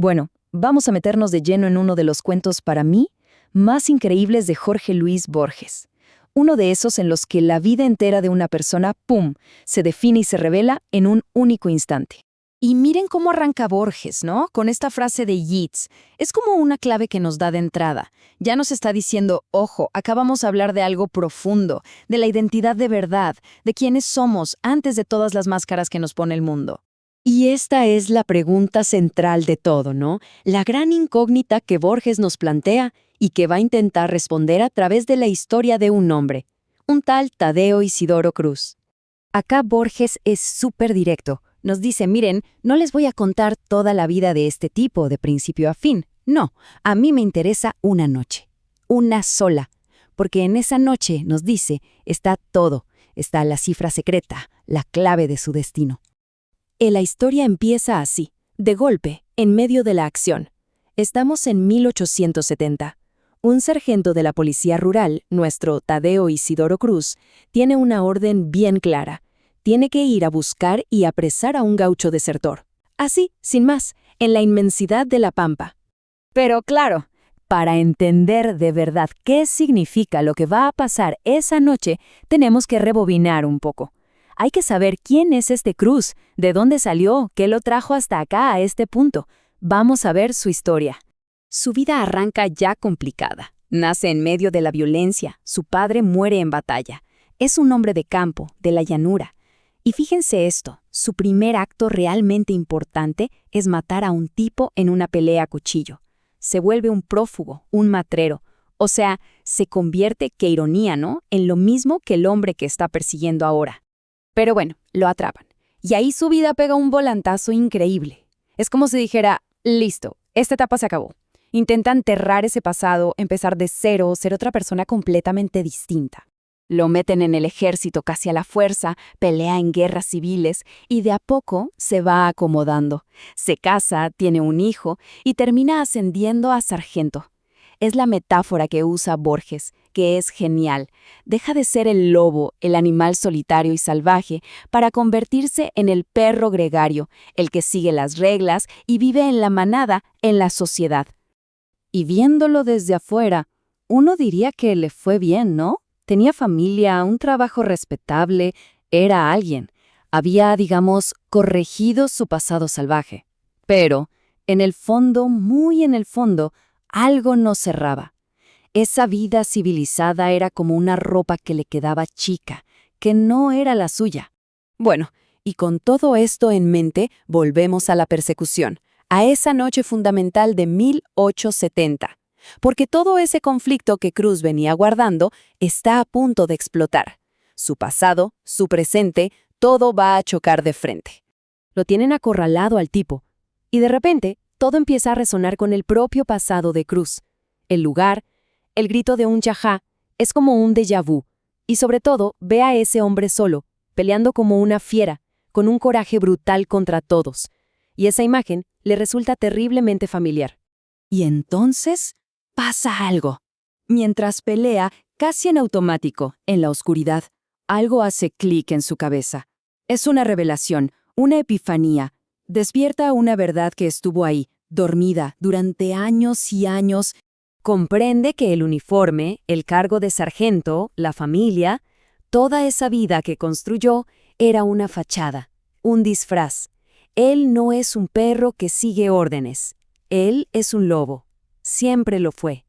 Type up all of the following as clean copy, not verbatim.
Bueno, vamos a meternos de lleno en uno de los cuentos para mí más increíbles de Jorge Luis Borges. Uno de esos en los que la vida entera de una persona, ¡pum!, se define y se revela en un único instante. Y miren cómo arranca Borges, ¿no? Con esta frase de Yeats. Es como una clave que nos da de entrada. Ya nos está diciendo, ojo, acá vamos a hablar de algo profundo, de la identidad de verdad, de quiénes somos antes de todas las máscaras que nos pone el mundo. Y esta es la pregunta central de todo, ¿no? La gran incógnita que Borges nos plantea y que va a intentar responder a través de la historia de un hombre, un tal Tadeo Isidoro Cruz. Acá Borges es súper directo. Nos dice, miren, no les voy a contar toda la vida de este tipo de principio a fin. No, a mí me interesa una noche. Una sola. Porque en esa noche, nos dice, está todo. Está la cifra secreta, la clave de su destino. La historia empieza así, de golpe, en medio de la acción. Estamos en 1870. Un sargento de la policía rural, nuestro Tadeo Isidoro Cruz, tiene una orden bien clara. Tiene que ir a buscar y apresar a un gaucho desertor. Así, sin más, en la inmensidad de la pampa. Pero claro, para entender de verdad qué significa lo que va a pasar esa noche, tenemos que rebobinar un poco. Hay que saber quién es este Cruz, de dónde salió, qué lo trajo hasta acá a este punto. Vamos a ver su historia. Su vida arranca ya complicada. Nace en medio de la violencia, su padre muere en batalla. Es un hombre de campo, de la llanura. Y fíjense esto, su primer acto realmente importante es matar a un tipo en una pelea a cuchillo. Se vuelve un prófugo, un matrero. O sea, se convierte, qué ironía, ¿no?, en lo mismo que el hombre que está persiguiendo ahora. Pero bueno, lo atrapan. Y ahí su vida pega un volantazo increíble. Es como si dijera, listo, esta etapa se acabó. Intenta enterrar ese pasado, empezar de cero, ser otra persona completamente distinta. Lo meten en el ejército casi a la fuerza, pelea en guerras civiles y de a poco se va acomodando. Se casa, tiene un hijo y termina ascendiendo a sargento. Es la metáfora que usa Borges, que es genial. Deja de ser el lobo, el animal solitario y salvaje, para convertirse en el perro gregario, el que sigue las reglas y vive en la manada, en la sociedad. Y viéndolo desde afuera, uno diría que le fue bien, ¿no? Tenía familia, un trabajo respetable, era alguien. Había, digamos, corregido su pasado salvaje. Pero, en el fondo, muy en el fondo, algo no cerraba. Esa vida civilizada era como una ropa que le quedaba chica, que no era la suya. Bueno, y con todo esto en mente, volvemos a la persecución, a esa noche fundamental de 1870. Porque todo ese conflicto que Cruz venía guardando está a punto de explotar. Su pasado, su presente, todo va a chocar de frente. Lo tienen acorralado al tipo, y de repente todo empieza a resonar con el propio pasado de Cruz. El lugar, el grito de un chajá, es como un déjà vu, y sobre todo ve a ese hombre solo, peleando como una fiera, con un coraje brutal contra todos, y esa imagen le resulta terriblemente familiar. Y entonces pasa algo. Mientras pelea, casi en automático, en la oscuridad, algo hace clic en su cabeza. Es una revelación, una epifanía. Despierta una verdad que estuvo ahí, dormida, durante años y años. Comprende que el uniforme, el cargo de sargento, la familia, toda esa vida que construyó era una fachada, un disfraz. Él no es un perro que sigue órdenes. Él es un lobo. Siempre lo fue.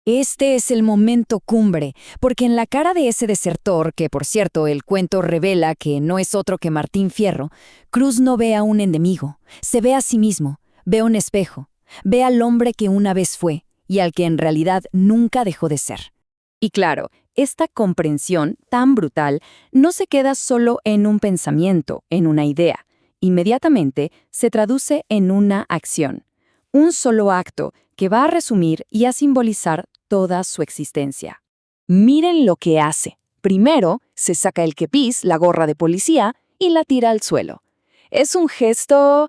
Este es el momento cumbre, porque en la cara de ese desertor, que por cierto el cuento revela que no es otro que Martín Fierro, Cruz no ve a un enemigo, se ve a sí mismo, ve un espejo, ve al hombre que una vez fue y al que en realidad nunca dejó de ser. Y claro, esta comprensión tan brutal no se queda solo en un pensamiento, en una idea. Inmediatamente se traduce en una acción. Un solo acto que va a resumir y a simbolizar toda su existencia. Miren lo que hace. Primero, se saca el kepis, la gorra de policía, y la tira al suelo. Es un gesto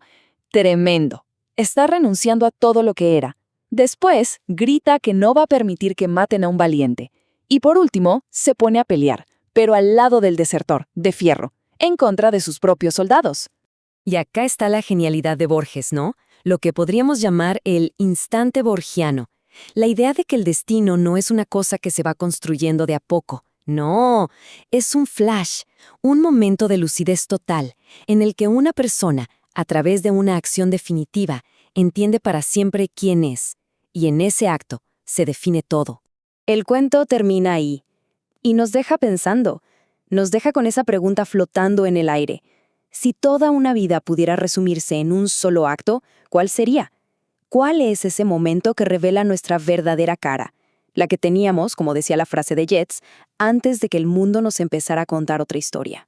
tremendo. Está renunciando a todo lo que era. Después, grita que no va a permitir que maten a un valiente. Y por último, se pone a pelear, pero al lado del desertor, de Fierro, en contra de sus propios soldados. Y acá está la genialidad de Borges, ¿no? lo que podríamos llamar el instante borgiano. La idea de que el destino no es una cosa que se va construyendo de a poco. No, es un flash, un momento de lucidez total, en el que una persona, a través de una acción definitiva, entiende para siempre quién es. Y en ese acto se define todo. El cuento termina ahí. Y nos deja pensando. Nos deja con esa pregunta flotando en el aire. Si toda una vida pudiera resumirse en un solo acto, ¿cuál sería? ¿Cuál es ese momento que revela nuestra verdadera cara? La que teníamos, como decía la frase de Jets, antes de que el mundo nos empezara a contar otra historia.